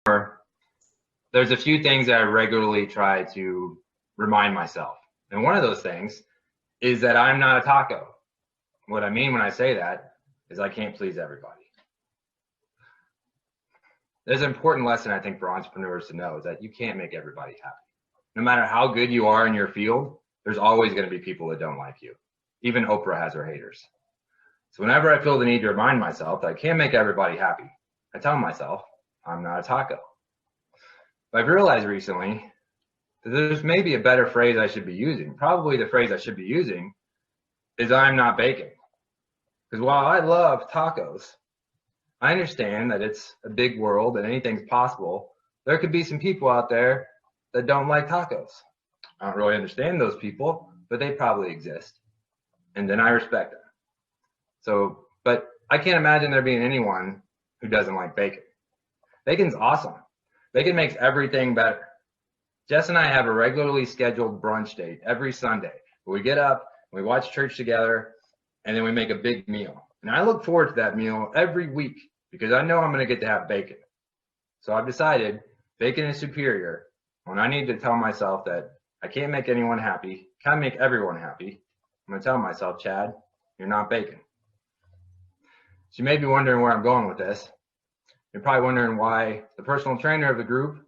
there's a few things that I regularly try to remind myself. And one of those things is that I'm not a taco. What I mean when I say that is I can't please everybody. There's an important lesson I think for entrepreneurs to know is that you can't make everybody happy. No matter how good you are in your field, there's always going to be people that don't like you. Even Oprah has her haters. So whenever I feel the need to remind myself that I can't make everybody happy, I tell myself I'm not a taco. But I've realized recently that there's maybe a better phrase I should be using. Probably the phrase I should be using is I'm not bacon. Because while I love tacos, I understand that it's a big world and anything's possible. There could be some people out there that don't like tacos. I don't really understand those people, but they probably exist. And then I respect them. So, but I can't imagine there being anyone who doesn't like bacon. Bacon's awesome. Bacon makes everything better. Jess and I have a regularly scheduled brunch date every Sunday where we get up, we watch church together, and then we make a big meal. And I look forward to that meal every week because I know I'm going to get to have bacon. So I've decided bacon is superior. When I need to tell myself that I can't make anyone happy, can't make everyone happy, I'm going to tell myself, Chad, you're not bacon. So you may be wondering where I'm going with this. You're probably wondering why the personal trainer of the group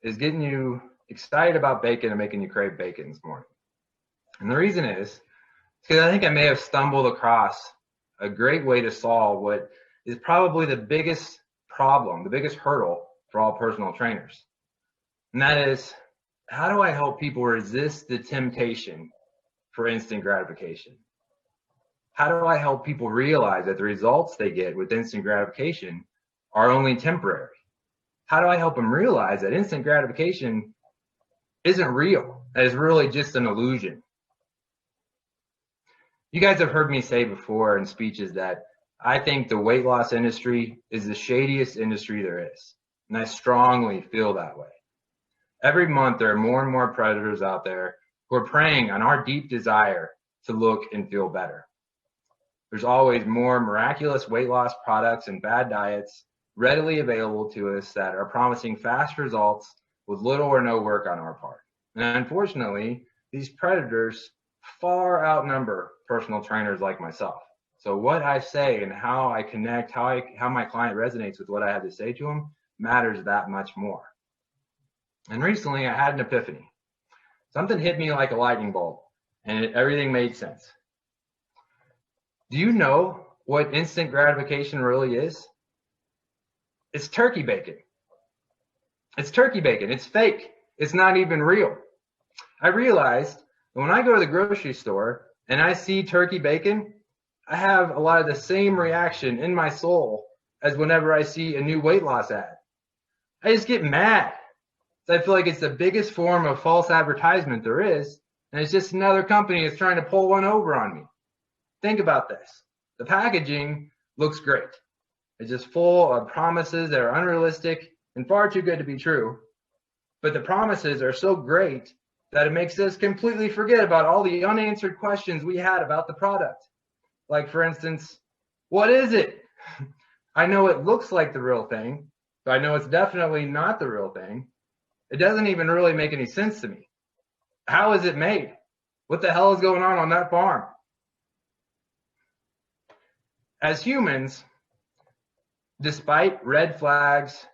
is getting you excited about bacon and making you crave bacon this morning. And the reason is because I think I may have stumbled across a great way to solve what is probably the biggest problem, the biggest hurdle for all personal trainers. And that is, how do I help people resist the temptation for instant gratification? How do I help people realize that the results they get with instant gratification are only temporary? How do I help them realize that instant gratification isn't real, that it's really just an illusion? You guys have heard me say before in speeches that I think the weight loss industry is the shadiest industry there is, and I strongly feel that way. Every month there are more and more predators out there who are preying on our deep desire to look and feel better. There's always more miraculous weight loss products and bad diets readily available to us that are promising fast results with little or no work on our part. And unfortunately, these predators far outnumber personal trainers like myself. So what I say and how I connect, how my client resonates with what I have to say to them matters that much more. And recently I had an epiphany. Something hit me like a lightning bolt and everything made sense. Do you know what instant gratification really is? It's turkey bacon. It's turkey bacon. It's fake. It's not even real. I realized that when I go to the grocery store and I see turkey bacon, I have a lot of the same reaction in my soul as whenever I see a new weight loss ad. I just get mad. I feel like it's the biggest form of false advertisement there is, and it's just another company that's trying to pull one over on me. Think about this. The packaging looks great. It's just full of promises that are unrealistic and far too good to be true. But the promises are so great that it makes us completely forget about all the unanswered questions we had about the product. Like, for instance, what is it? I know it looks like the real thing, but I know it's definitely not the real thing. It doesn't even really make any sense to me. How is it made? What the hell is going on that farm? As humans, despite red flags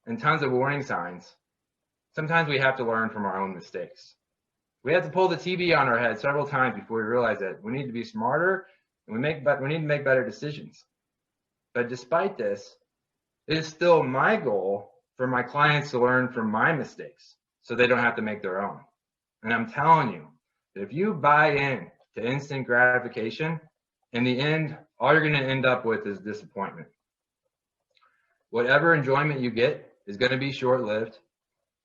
and tons of warning signs, sometimes we have to learn from our own mistakes. We have to pull the TV on our head several times before we realize that we need to be smarter and we need to make better decisions. But despite this, it is still my goal for my clients to learn from my mistakes so they don't have to make their own. And I'm telling you that if you buy in to instant gratification, in the end, all you're going to end up with is disappointment. Whatever enjoyment you get is going to be short-lived.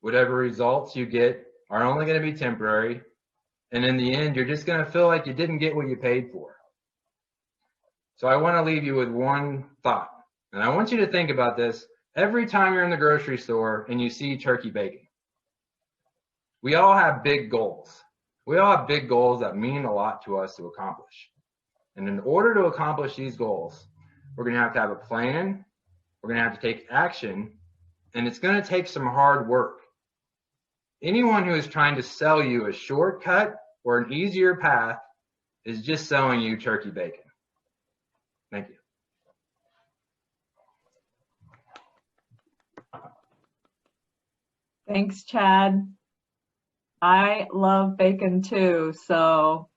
Whatever results you get are only going to be temporary. And in the end, you're just going to feel like you didn't get what you paid for. So I want to leave you with one thought. And I want you to think about this every time you're in the grocery store and you see turkey bacon. We all have big goals. We all have big goals that mean a lot to us to accomplish. And in order to accomplish these goals, we're going to have a plan, we're going to have to take action, and it's going to take some hard work. Anyone who is trying to sell you a shortcut or an easier path is just selling you turkey bacon. Thank you. Thanks, Chad. I love bacon too, so